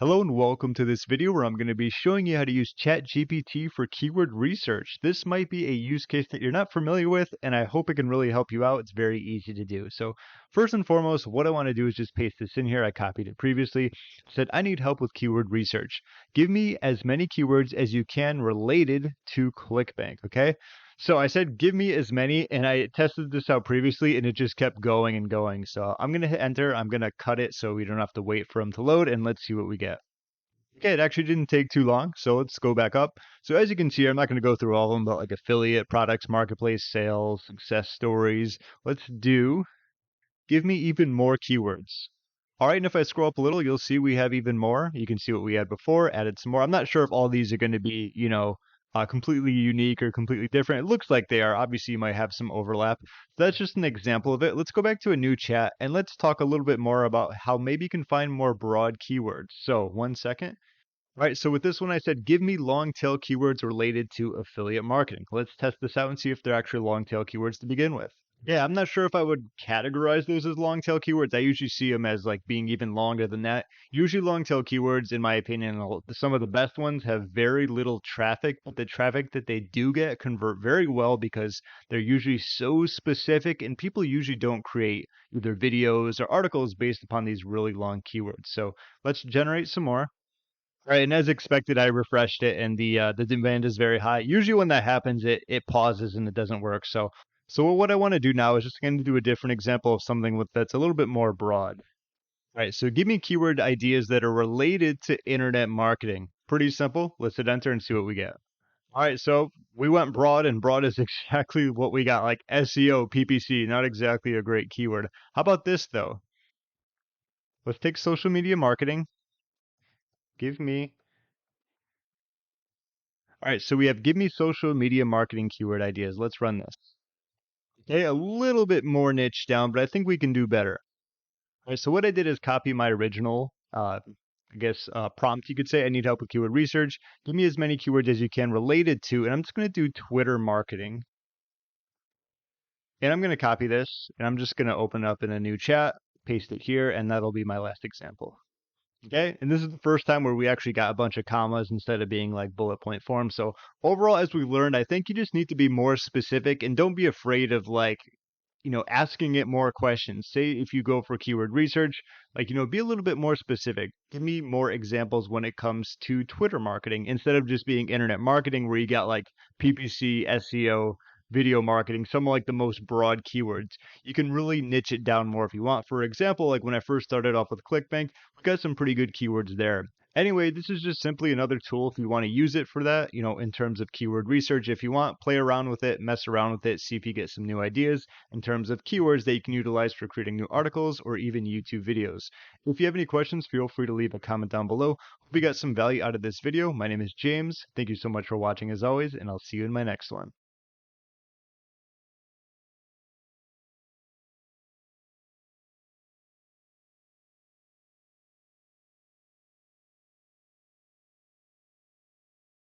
Hello and welcome to this video where I'm going to be showing you how to use ChatGPT for keyword research. This might be a use case that you're not familiar with, and I hope it can really help you out. It's very easy to do. So first and foremost, what I want to do is just paste this in here. I copied it previously. It said, I need help with keyword research. Give me as many keywords as you can related to ClickBank, okay? So I said, give me as many, and I tested this out previously, and it just kept going and going. So I'm going to hit enter. I'm going to cut it so we don't have to wait for them to load, and let's see what we get. Okay, it actually didn't take too long, so let's go back up. So as you can see, I'm not going to go through all of them, but like affiliate, products, marketplace, sales, success stories. Let's do, give me even more keywords. All right, and if I scroll up a little, you'll see we have even more. You can see what we had before, added some more. I'm not sure if all these are going to be, completely unique or completely different. It looks like they are. Obviously, you might have some overlap. So that's just an example of it. Let's go back to a new chat and let's talk a little bit more about how maybe you can find more broad keywords. So 1 second. All right, so with this one, I said, give me long tail keywords related to affiliate marketing. Let's test this out and see if they're actually long tail keywords to begin with. Yeah, I'm not sure if I would categorize those as long tail keywords. I usually see them as like being even longer than that. Usually long tail keywords, in my opinion, some of the best ones have very little traffic, but the traffic that they do get convert very well because they're usually so specific and people usually don't create either videos or articles based upon these really long keywords. So let's generate some more. All right, and as expected, I refreshed it, and the demand is very high. Usually, when that happens, it pauses and it doesn't work. So what I want to do now is just going to do a different example of something that's a little bit more broad. All right, so give me keyword ideas that are related to internet marketing. Pretty simple. Let's hit enter and see what we get. All right, so we went broad, and broad is exactly what we got, like SEO, PPC, not exactly a great keyword. How about this though? Let's take social media marketing. Give me All right, so we have give me social media marketing keyword ideas. Let's run this. Okay, a little bit more niche down, but I think we can do better. All right, so what I did is copy my original, prompt. You could say I need help with keyword research. Give me as many keywords as you can related to, and I'm just going to do Twitter marketing. And I'm going to copy this, and I'm just going to open up in a new chat, paste it here, and that'll be my last example. Okay, and this is the first time where we actually got a bunch of commas instead of being like bullet point form. So overall, as we learned, I think you just need to be more specific and don't be afraid of asking it more questions. Say if you go for keyword research, be a little bit more specific. Give me more examples when it comes to Twitter marketing instead of just being internet marketing where you got like PPC, SEO, video marketing, some like the most broad keywords. You can really niche it down more if you want. For example, like when I first started off with ClickBank, we got some pretty good keywords there. Anyway, this is just simply another tool if you want to use it for that, in terms of keyword research. If you want, play around with it, mess around with it, see if you get some new ideas in terms of keywords that you can utilize for creating new articles or even YouTube videos. If you have any questions, feel free to leave a comment down below. Hope you got some value out of this video. My name is James. Thank you so much for watching as always, and I'll see you in my next one.